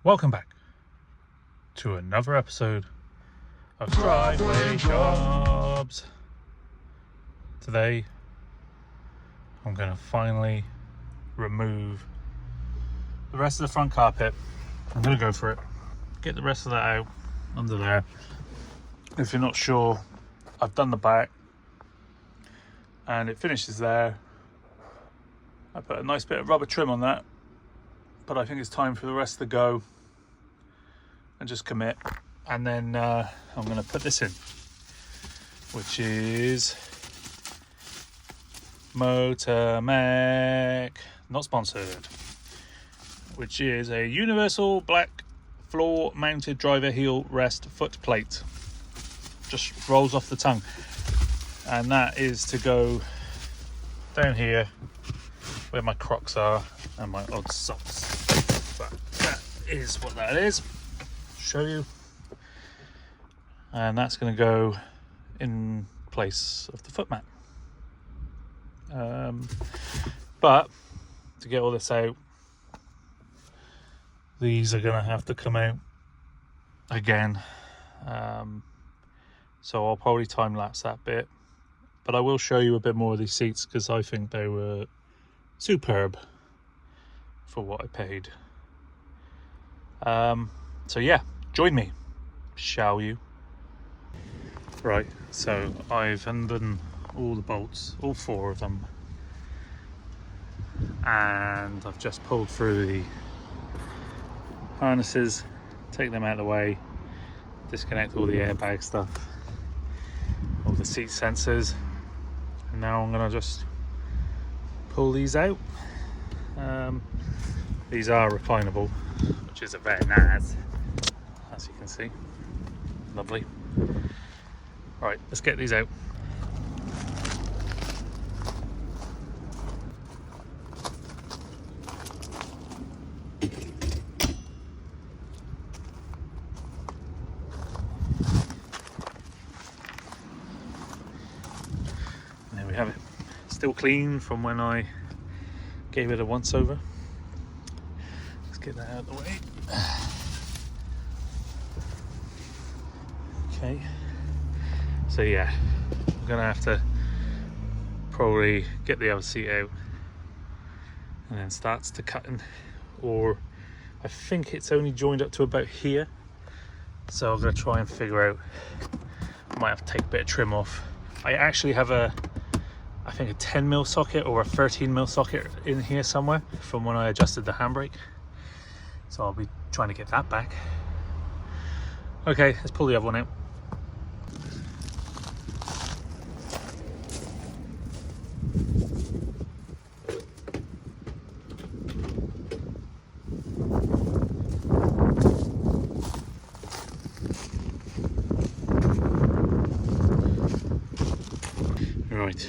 Welcome back to another episode of Driveway Jobs. Today I'm going to finally remove the rest of the front carpet. I'm going to go for it, get the rest of that out under there. If you're not sure, I've done the back and it finishes there. I put a nice bit of rubber trim on that, but I think it's time for the rest to go and just commit. And then I'm going to put this in, which is Motormech, not sponsored, which is a universal black floor mounted driver heel rest foot plate. Just rolls off the tongue, and that is to go down here where my Crocs are and my odd socks. But that is what that is. Show you. And that's going to go in place of the foot mat. But to get all this out, these are going to have to come out again. So I'll probably time lapse that bit, but I will show you a bit more of these seats because I think they were superb for what I paid. So yeah, join me, shall you? Right, so I've undone all the bolts, all 4 of them, and I've just pulled through the harnesses, take them out of the way, disconnect all the airbag stuff, all the seat sensors, and now I'm gonna just pull these out. These are reclinable, which is a very nice, as you can see. Lovely. Right, let's get these out. There we have it. Still clean from when I gave it a once over. Let's get that out of the way. Okay. So yeah, I'm gonna have to probably get the other seat out and then starts to cutting, or I think it's only joined up to about here. So I'm gonna try and figure out, I might have to take a bit of trim off. I actually have I think a 10mm socket or a 13mm socket in here somewhere from when I adjusted the handbrake. So I'll be trying to get that back. Okay, let's pull the other one out. Right.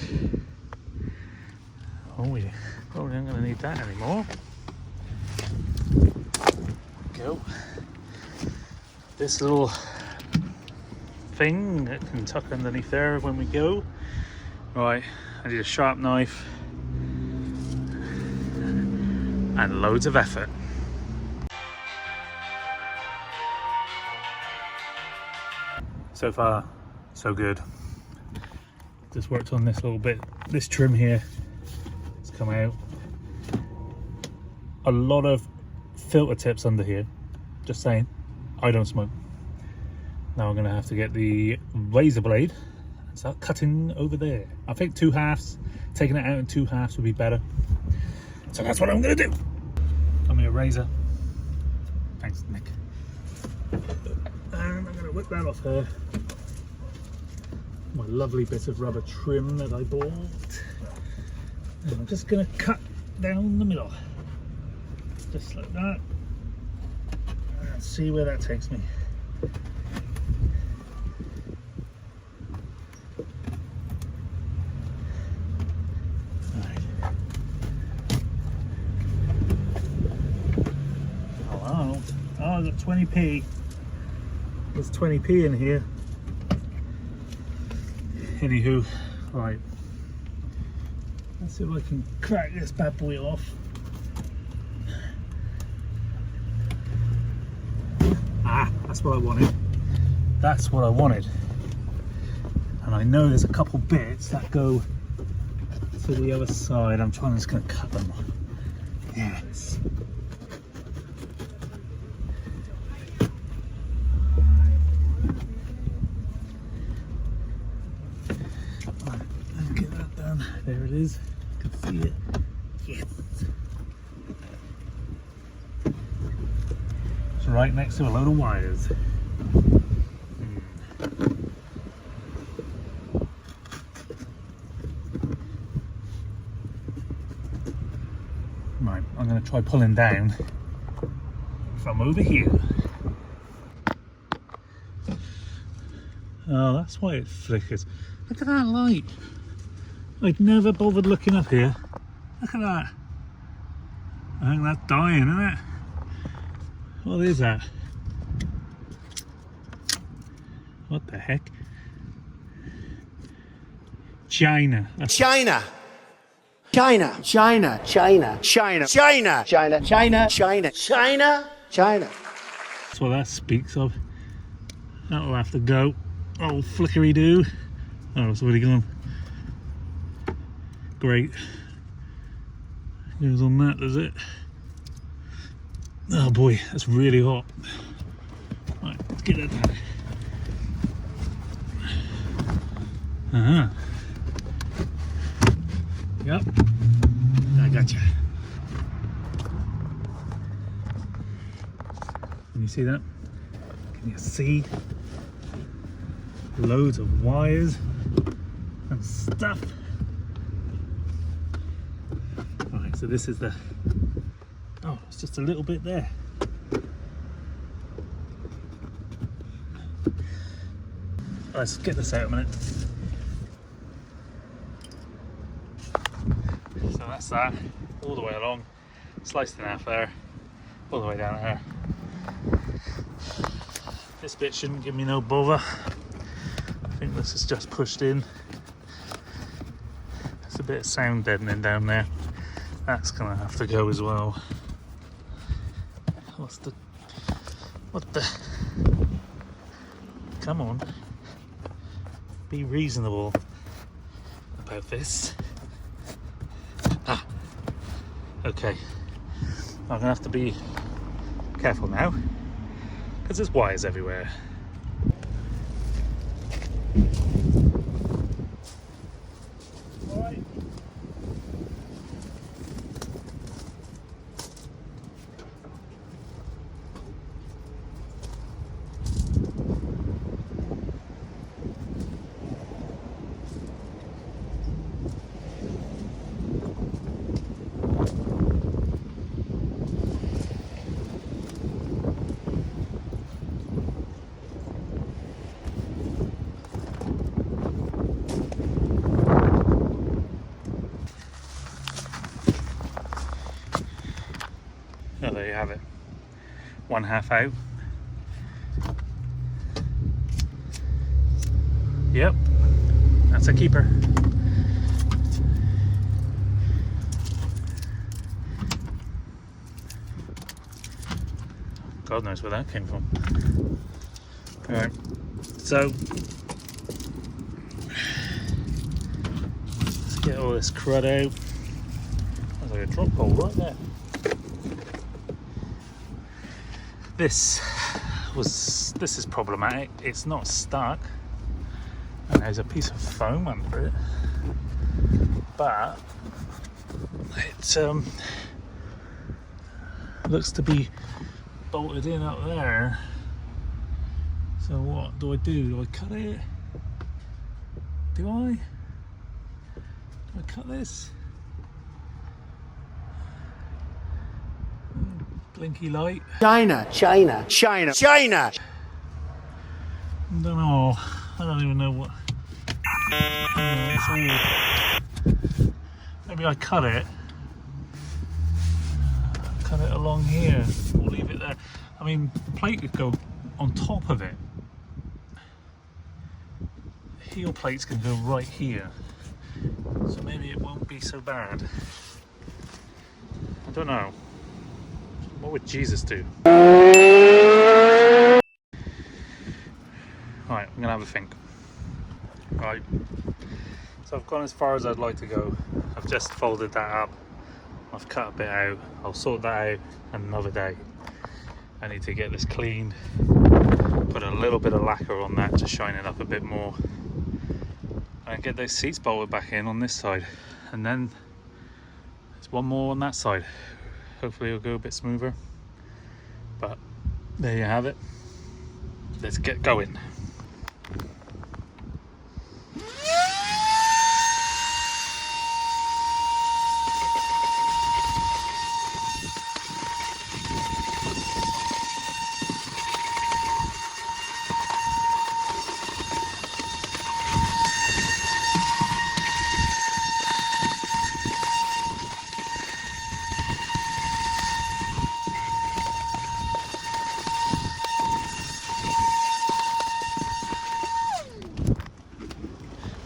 Oh, we probably aren't going to need that anymore. Go. This little thing that can tuck underneath there when we go. Right, I need a sharp knife and loads of effort. So far, so good. Just worked on this little bit. This trim here has come out. A lot of filter tips under here. Just saying, I don't smoke. Now I'm gonna have to get the razor blade and start cutting over there. I think 2 halves, taking it out in 2 halves would be better. So that's what I'm gonna do. Got me a razor. Thanks, Nick. And I'm gonna whip that off her. My lovely bit of rubber trim that I bought. And I'm just going to cut down the middle. Just like that. And see where that takes me. Alright. Oh, I got 20p. There's 20p in here. Anywho, right, let's see if I can crack this bad boy off. That's what I wanted. That's what I wanted. And I know there's a couple bits that go to the other side. I'm just going to cut them. Yes. Right, let's get that done. There it is. You can see it. Yes. It's right next to a load of wires. Right, I'm going to try pulling down from over here. Oh, that's why it flickers. Look at that light. I'd never bothered looking up here. Look at that. I think that's dying, isn't it? What is that? What the heck? China. China. China. China. China. China. China. China. China. China. China. China. That's what that speaks of. That'll have to go. Oh, flickery do. Oh, it's already gone. Great. Goes on that, does it? Oh boy, that's really hot. Right, let's get that down. Uh-huh. Yep. I gotcha. Can you see that? Can you see? Loads of wires and stuff. Right, so this is the... Oh, it's just a little bit there. Let's get this out a minute. So that's that, all the way along, sliced in half there, all the way down there. This bit shouldn't give me no bother. I think this is just pushed in. There's a bit of sound deadening down there. That's gonna have to go as well. What the? Come on. Be reasonable about this. Ah, okay. I'm gonna have to be careful now because there's wires everywhere. Right. Oh, there you have it. One half out. Yep, that's a keeper. God knows where that came from. Alright, so let's get all this crud out. There's like a drop hole right there. This is problematic. It's not stuck, and there's a piece of foam under it, but it looks to be bolted in up there. So what do I do? Do I cut it? Do I cut this? Blinky light. China. China. China. China. I don't know. I don't even know what. Maybe I cut it. Cut it along here. We'll leave it there. I mean, the plate could go on top of it. The heel plates can go right here. So maybe it won't be so bad. I don't know. What would Jesus do? I'm gonna have a think. Right, so I've gone as far as I'd like to go. I've just folded that up, I've cut a bit out, I'll sort that out another day. I need to get this cleaned, put a little bit of lacquer on that to shine it up a bit more, and get those seats bolted back in on this side, and then there's one more on that side. Hopefully it'll go a bit smoother, but there you have it. Let's get going.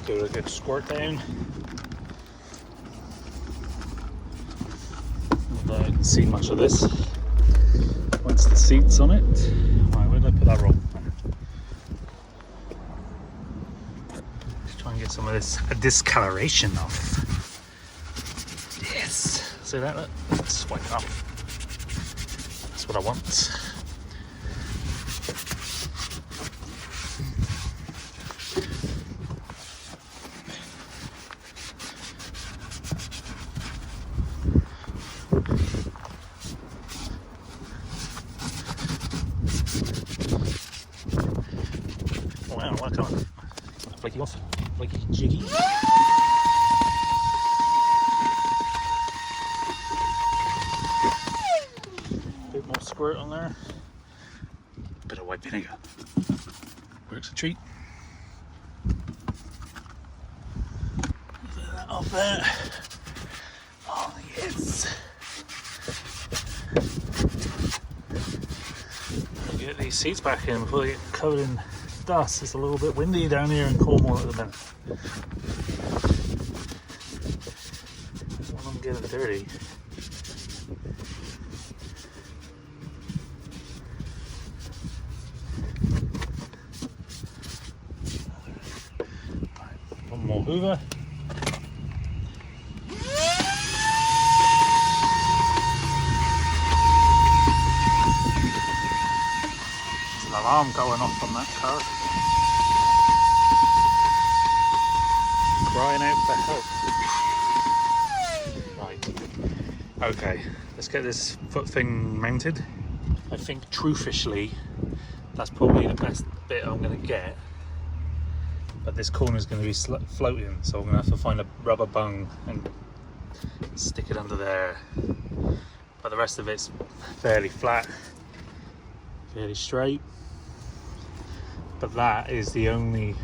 Do a good squirt down. Although I didn't see much of this once the seat's on it. Right, where did I put that roll? Let's try and get some of this discoloration off. Yes. See that? Look. Swipe it up. That's what I want. Wow, what a colour. Flaky off. Flaky jiggy. Bit more squirt on there. Bit of white vinegar. Works a treat. Bit of that off there. Oh yes. Get these seats back in before they get covered in dust. It's a little bit windy down here in Cornwall at the minute. When I'm getting dirty. Right, one more hoover. Alarm going off on that car. Crying out for help. Right. Okay, let's get this foot thing mounted. I think truthishly, that's probably the best bit I'm going to get. But this corner is going to be floating, so I'm going to have to find a rubber bung and stick it under there. But the rest of it's fairly flat, fairly straight. But that is the only,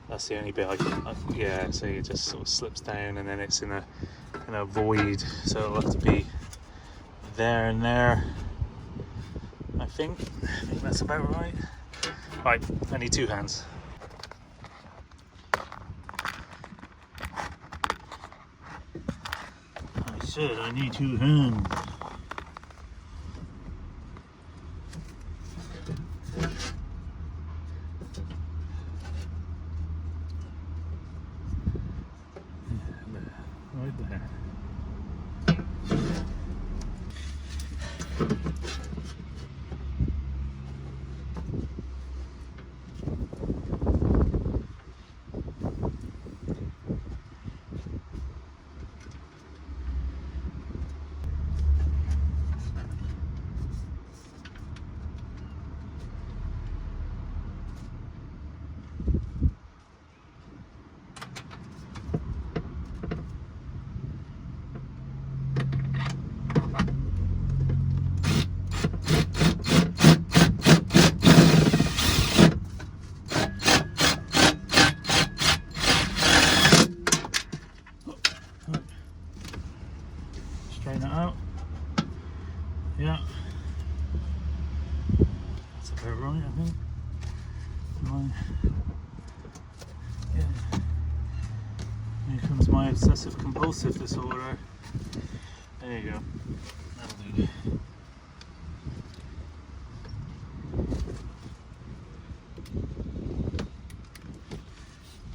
that's the only bit I can, yeah, so it just sort of slips down and then it's in a void, so it'll have to be there and there. I think that's about right. Right, I need two hands. I said I need two hands. Right there. Straighten it out. Yeah. That's about right, I think. Yeah. Here comes my obsessive compulsive disorder. There you go. That'll do.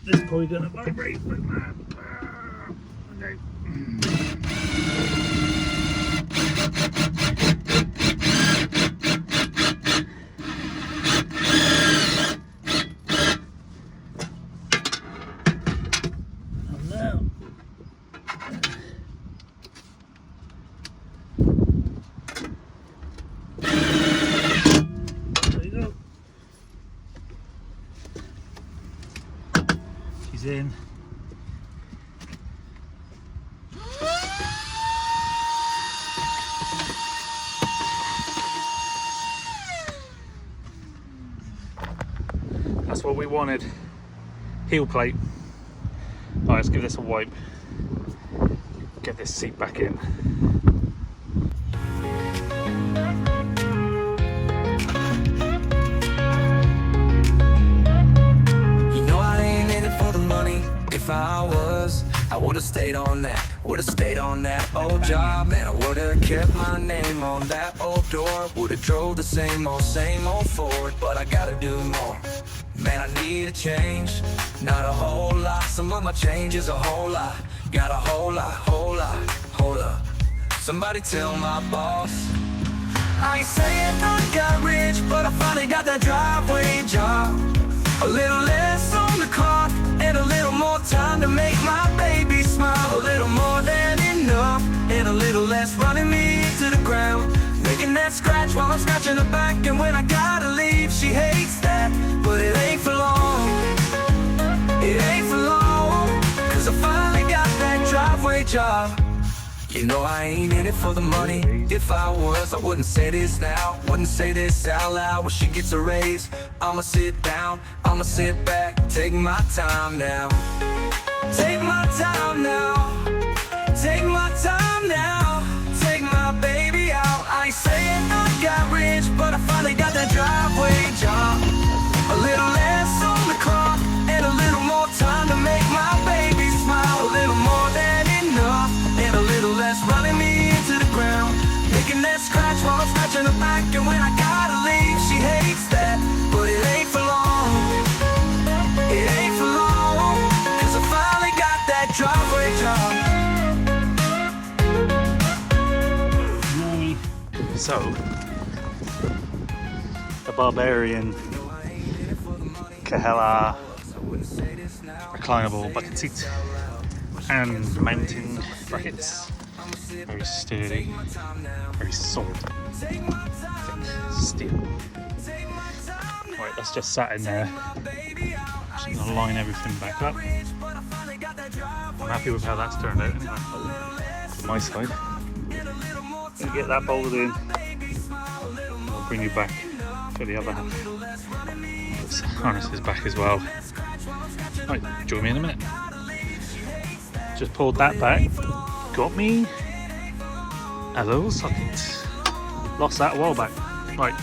This is probably going to vibrate. Okay. In. That's what we wanted. Heel plate. Alright, let's give this a wipe. Get this seat back in. If I was, I would've stayed on that, old job, man. I would've kept my name on that old door. Would've drove the same old Ford, but I gotta do more. Man, I need a change, not a whole lot. Some of my change is a whole lot. Got a whole lot, hold up. Somebody tell my boss. I ain't saying I got rich, but I finally got that driveway job. A little less on the clock and a little more time to make my baby smile. A little more than enough and a little less running me into the ground. Making that scratch while I'm scratching her back. And when I gotta leave, she hates that. But it ain't for long. It ain't for long. Cause I finally got that driveway job. You know I ain't in it for the money. If I was, I wouldn't say this now. Wouldn't say this out loud. When she gets a raise, I'ma sit down, I'ma sit back. Take my time now. Take my time now. Take my time now. Take my baby out. I ain't saying I got rich, but I finally got that driveway job. A little less on the clock and a little more time to make my baby smile. A little more than enough and a little less running me into the ground. Making that scratch while I'm scratching her back. And when I gotta leave, she hates that. But it ain't for long. It ain't for long. Cause I finally got that driveway job. So, the Barbarian Kahela reclinable bucket seat and mounting brackets. Very sturdy, very solid, thick steel. Right, that's just sat in there. Just gonna line everything back up. I'm happy with how that's turned out anyway, from my side. Gonna get that bolted in. I'll bring you back for the other half. This harness is back as well. Right, join me in a minute. Just pulled that back. Got me a little socket. Lost that a while back. Right,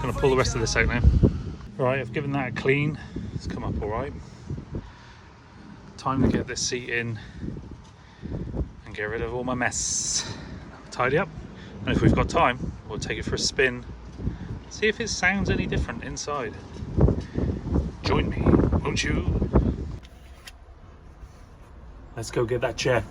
gonna pull the rest of this out now. Right, I've given that a clean. It's come up all right. Time to get this seat in and get rid of all my mess. Tidy up, and if we've got time, we'll take it for a spin. See if it sounds any different inside. Join me, won't you? Let's go get that chair.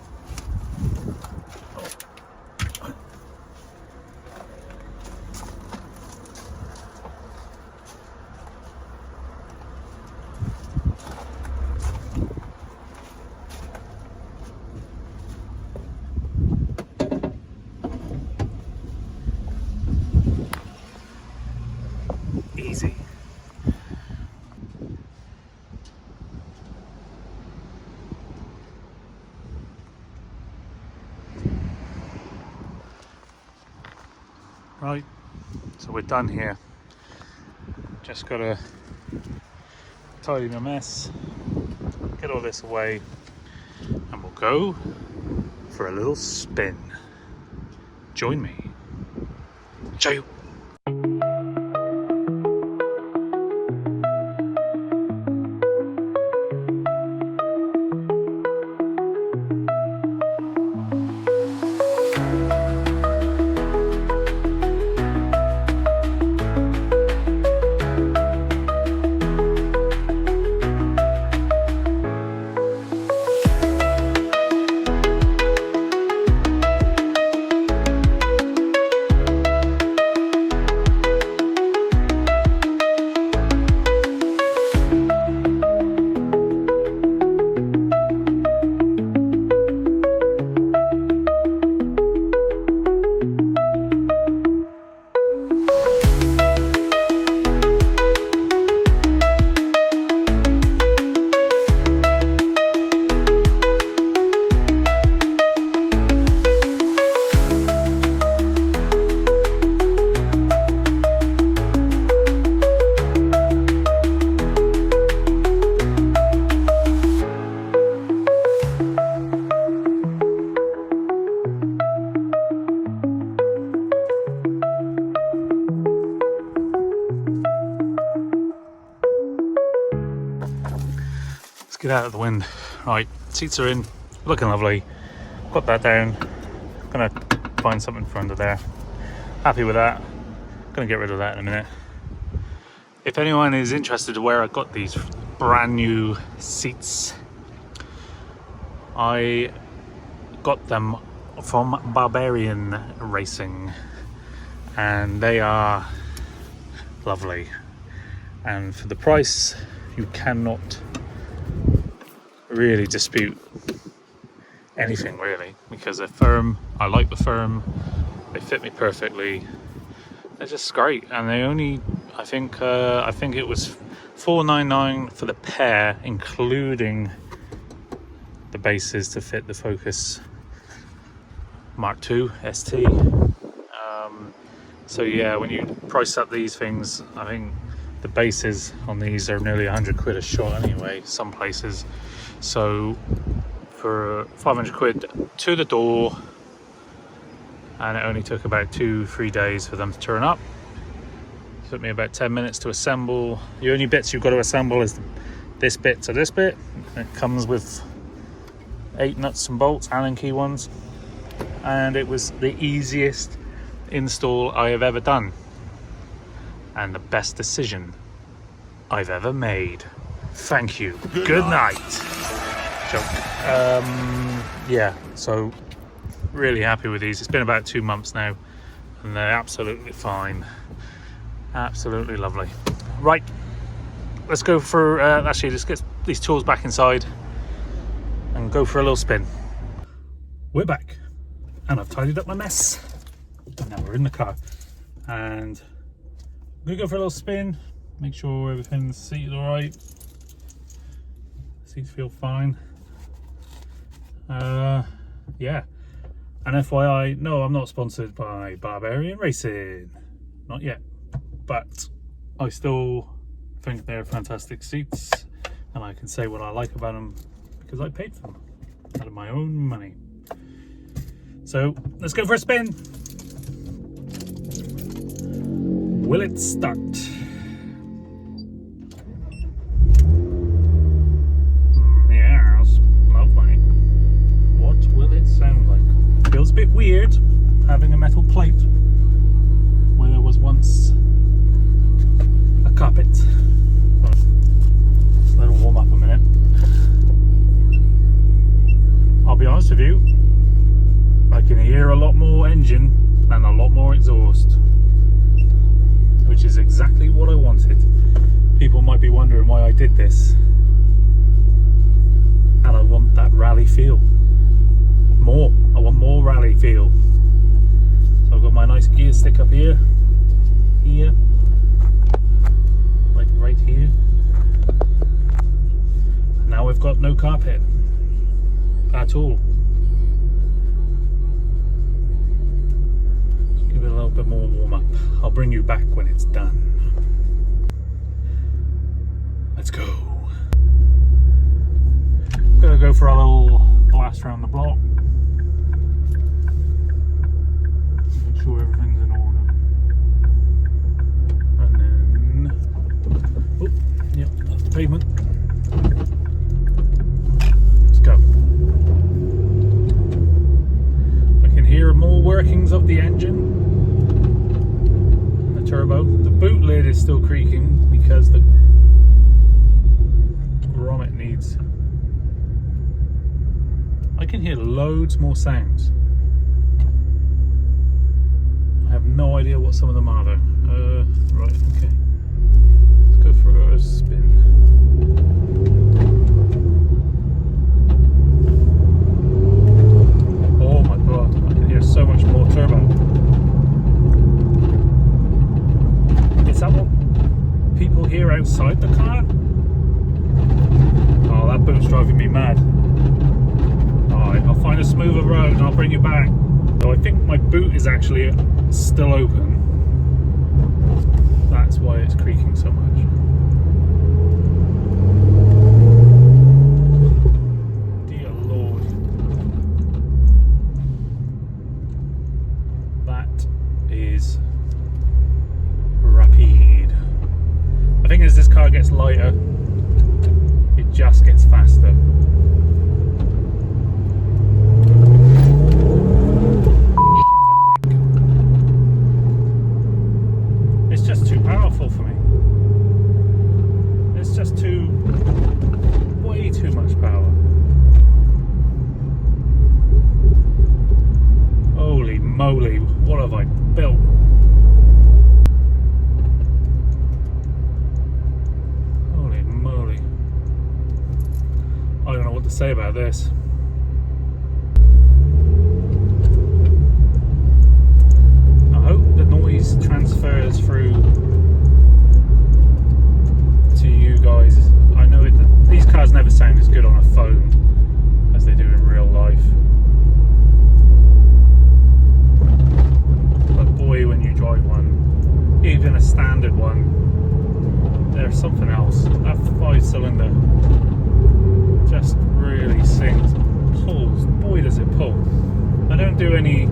Easy. Right, so we're done here. Just gotta tidy my mess, get all this away, and we'll go for a little spin. Join me. Ciao. get out of the wind. Right, seats are in, looking lovely. Put that down. Gonna find something for under there. Happy with that. Gonna get rid of that in a minute. If anyone is interested in where I got these brand new seats, I got them from Barbarian Racing, and they are lovely. And for the price, you cannot really dispute anything really, because they're firm. I like the firm. They fit me perfectly. They're just great, and they only, I think it was $4.99 for the pair, including the bases to fit the Focus Mark II ST. So yeah, when you price up these things, I think the bases on these are nearly 100 quid a shot anyway, some places. So for 500 quid to the door, and it only took about 2-3 days for them to turn up. It took me about 10 minutes to assemble. The only bits you've got to assemble is this bit to this bit. It comes with 8 nuts and bolts, Allen key ones, and it was the easiest install I have ever done, and the best decision I've ever made. Thank you. Good night. Joke. Yeah, so really happy with these. It's been about 2 months now, and they're absolutely fine. Absolutely lovely. Right, let's go for actually let's get these tools back inside and go for a little spin. We're back, and I've tidied up my mess. Now we're in the car, and I'm gonna go for a little spin, make sure everything's seated all right. Seats feel fine. Yeah, and FYI, no, I'm not sponsored by Barbarian Racing, not yet, but I still think they're fantastic seats, and I can say what I like about them because I paid for them out of my own money. So let's go for a spin. Will it start? Yes, lovely. What will it sound like? Feels a bit weird having a metal plate where there was once a carpet. Let's let it warm up a minute. I'll be honest with you, I can hear a lot more engine and a lot more exhaust, which is exactly what I wanted. People might be wondering why I did this, and I want that rally feel. I want more rally feel. So I've got my nice gear stick up here, like right here. Now we've got no carpet at all. Give it a little bit more warm up. I'll bring you back when it's done. Let's go. Gonna go for a little blast around the block. Make sure everything's in order. And then, oh, yep, that's the pavement. Let's go. I can hear more workings of the engine. Turbo. The boot lid is still creaking because the grommet needs. I can hear loads more sounds. I have no idea what some of them are though. Right, okay. Let's go for a spin. Oh my god, I can hear so much more turbo. Is that what people hear outside the car? Oh, that boot's driving me mad. Alright, I'll find a smoother road and I'll bring you back. So I think my boot is actually still open. That's why it's creaking so much. Dear Lord. That is rapide. I think as this car gets lighter, it just gets faster. It's just too powerful for me. It's just way too much power. Holy moly, what have I built? Holy moly. I don't know what to say about this. I hope the noise transfers through to you guys. I know these cars never sound as good on a phone as they do in real life. But boy, when you drive one, even a standard one, there's something else. That 5-cylinder just really sings, pulls. Boy, does it pull. I don't do any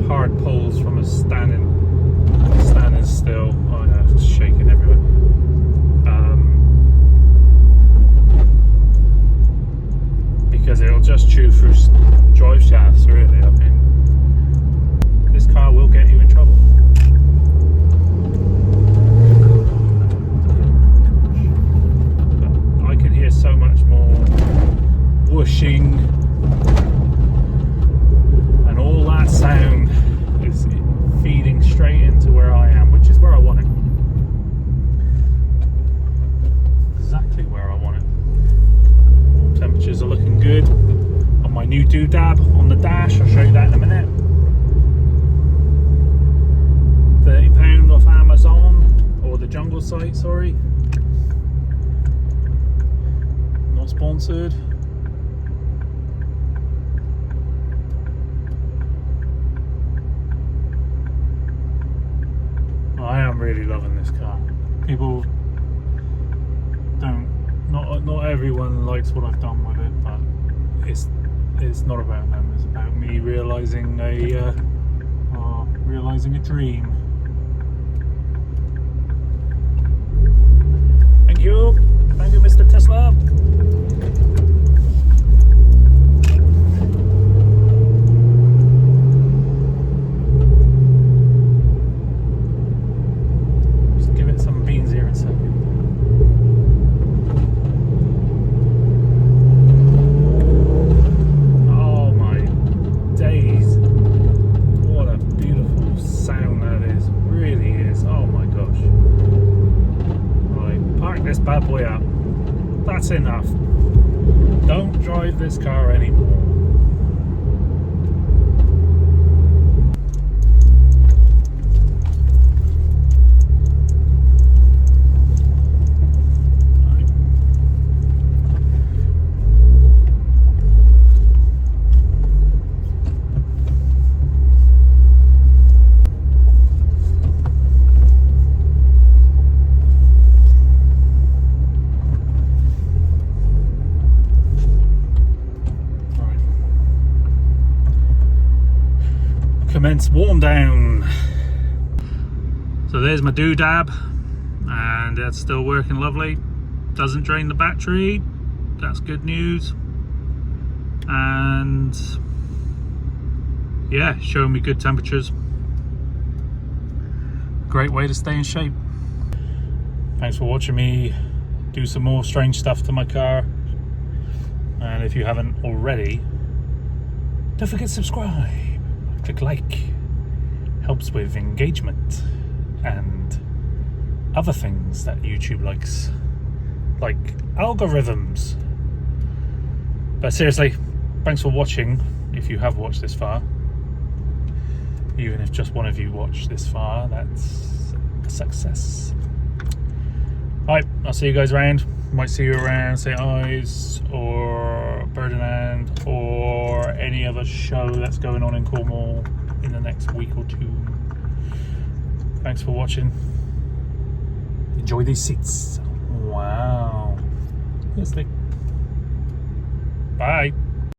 hard pulls from a standing still. Oh no, it's shaking everywhere. Because it'll just chew through drive shafts, really. I mean, this car will get you in trouble. But I can hear so much more whooshing, and all that sound is feeding straight into where I am, which is where I want it. Exactly where I want it. Temperatures are looking good on my new doodad on the dash. I'll show you that in a minute. £30 off Amazon, or the Jungle site, sorry. Not sponsored. I am really loving this car. People not everyone likes what I've done with it, but it's not about them. It's about me realizing a dream. Thank you, Mr. Tesla. Just give it some beans here in a second. Oh my days. What a beautiful sound that is. Really is. Oh my gosh. Right, park this bad boy up. That's enough. Don't drive this car anymore. Commence warm down. So there's my doodad, and it's still working lovely. Doesn't drain the battery. That's good news. And yeah, showing me good temperatures. Great way to stay in shape. Thanks for watching me do some more strange stuff to my car. And if you haven't already, don't forget to subscribe. Click like. Helps with engagement and other things that YouTube likes, like algorithms. But seriously, thanks for watching. If you have watched this far, even if just one of you watched this far, that's a success. Alright, I'll see you guys around. Might see you around St. Ives or Ferdinand or any other show that's going on in Cornwall in the next week or two. Thanks for watching. Enjoy these seats. Wow. Yes, Bye.